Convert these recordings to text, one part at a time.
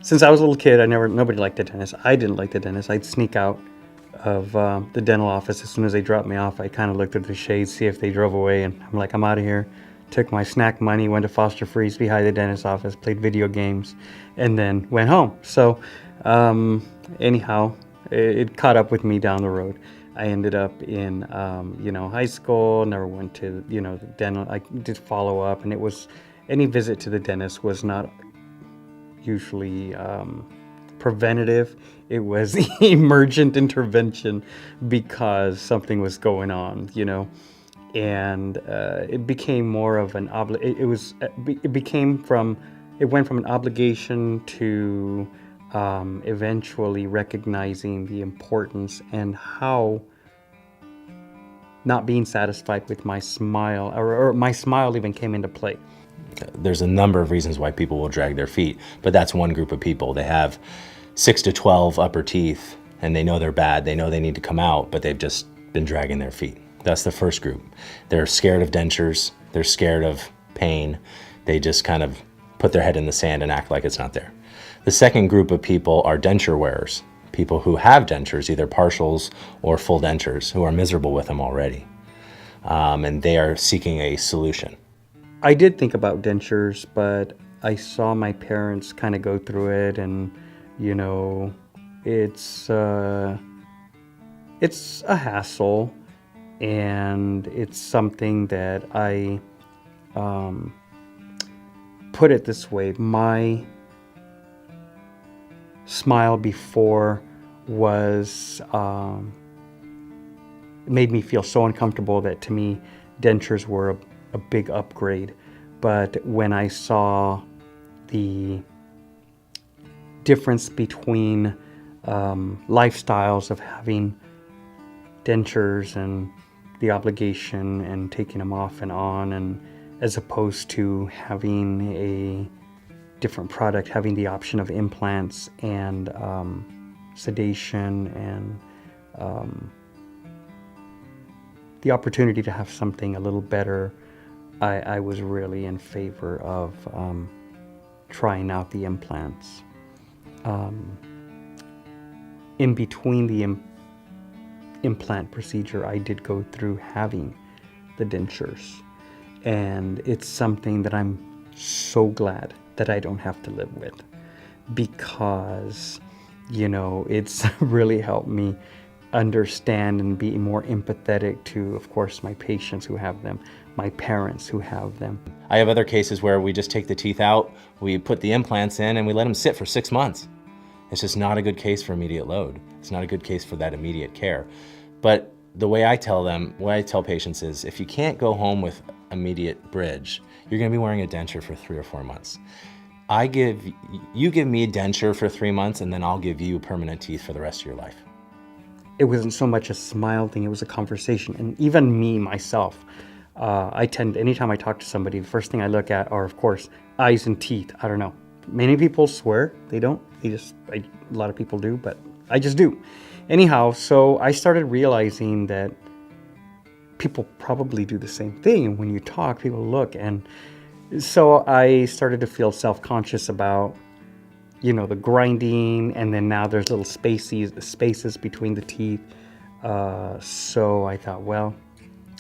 since I was a little kid, nobody liked the dentist. I didn't like the dentist. I'd sneak out of the dental office as soon as they dropped me off. I kind of looked at the shades, see if they drove away, and I'm like, I'm out of here. Took my snack money, went to Foster Freeze behind the dentist's office, played video games, and then went home. So anyhow, it caught up with me down the road. I ended up in high school, never went to the dental. I did follow up, and it was, any visit to the dentist was not usually preventative. It was emergent intervention because something was going on, and it became more of an it went from an obligation to eventually recognizing the importance and how not being satisfied with my smile, or my smile even came into play. There's a number of reasons why people will drag their feet, but that's one group of people. They have 6 to 12 upper teeth and they know they're bad. They know they need to come out, but they've just been dragging their feet. That's the first group. They're scared of dentures. They're scared of pain. They just kind of put their head in the sand and act like it's not there. The second group of people are denture wearers, people who have dentures, either partials or full dentures, who are miserable with them already. And they are seeking a solution. I did think about dentures, but I saw my parents kind of go through it, and it's a hassle, and it's something that I put it this way. My smile before was made me feel so uncomfortable that to me dentures were a big upgrade. But when I saw the difference between lifestyles of having dentures and the obligation and taking them off and on, and as opposed to having a different product, having the option of implants and sedation and the opportunity to have something a little better, I was really in favor of trying out the implants. In between the implant procedure, I did go through having the dentures, and it's something that I'm so glad that I don't have to live with, because it's really helped me understand and be more empathetic to, of course, my patients who have them, my parents who have them. I have other cases where we just take the teeth out, we put the implants in, and we let them sit for 6 months. It's just not a good case for immediate load. It's not a good case for that immediate care. But the way I tell patients is, if you can't go home with immediate bridge, you're gonna be wearing a denture for 3 or 4 months. You give me a denture for 3 months, and then I'll give you permanent teeth for the rest of your life. It wasn't so much a smile thing, it was a conversation. And even me, myself, anytime I talk to somebody, the first thing I look at are, of course, eyes and teeth. I don't know. Many people swear they don't. A lot of people do, but I just do. Anyhow, so I started realizing that people probably do the same thing. And when you talk, people look. And so I started to feel self-conscious about the grinding, and then now there's little spaces between the teeth. So I thought, well,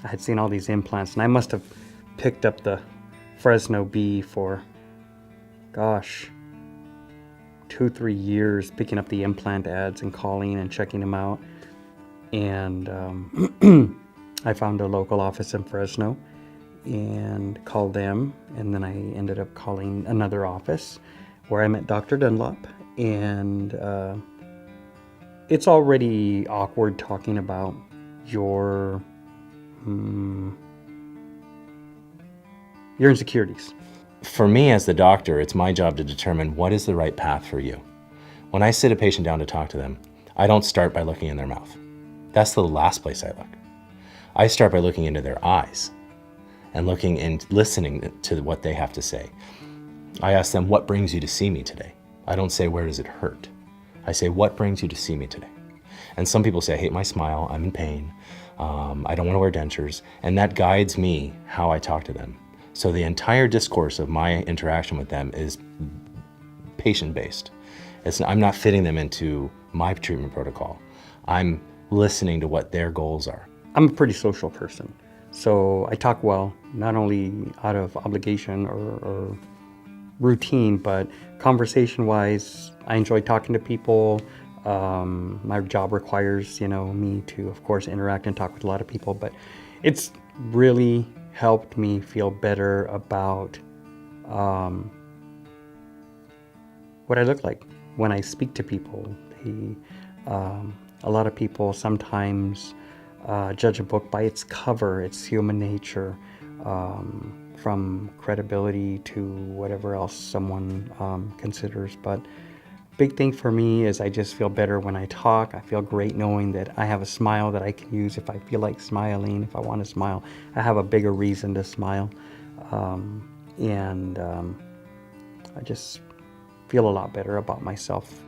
I had seen all these implants, and I must have picked up the Fresno Bee for, 2-3 years, picking up the implant ads and calling and checking them out. And I found a local office in Fresno and called them, and then I ended up calling another office where I met Dr. Dunlop, and it's already awkward talking about your insecurities. For me as the doctor, it's my job to determine what is the right path for you. When I sit a patient down to talk to them, I don't start by looking in their mouth. That's the last place I look. I start by looking into their eyes and looking and listening to what they have to say. I ask them, what brings you to see me today? I don't say, where does it hurt? I say, what brings you to see me today? And some people say, I hate my smile, I'm in pain, I don't want to wear dentures, and that guides me how I talk to them. So the entire discourse of my interaction with them is patient-based. I'm not fitting them into my treatment protocol. I'm listening to what their goals are. I'm a pretty social person, so I talk well, not only out of obligation or routine, but conversation-wise, I enjoy talking to people. My job requires, me to, of course, interact and talk with a lot of people, but it's really helped me feel better about what I look like when I speak to people. A lot of people sometimes judge a book by its cover, its human nature, from credibility to whatever else someone considers. But big thing for me is I just feel better when I talk. I feel great knowing that I have a smile that I can use if I feel like smiling. If I want to smile, I have a bigger reason to smile. And I just feel a lot better about myself.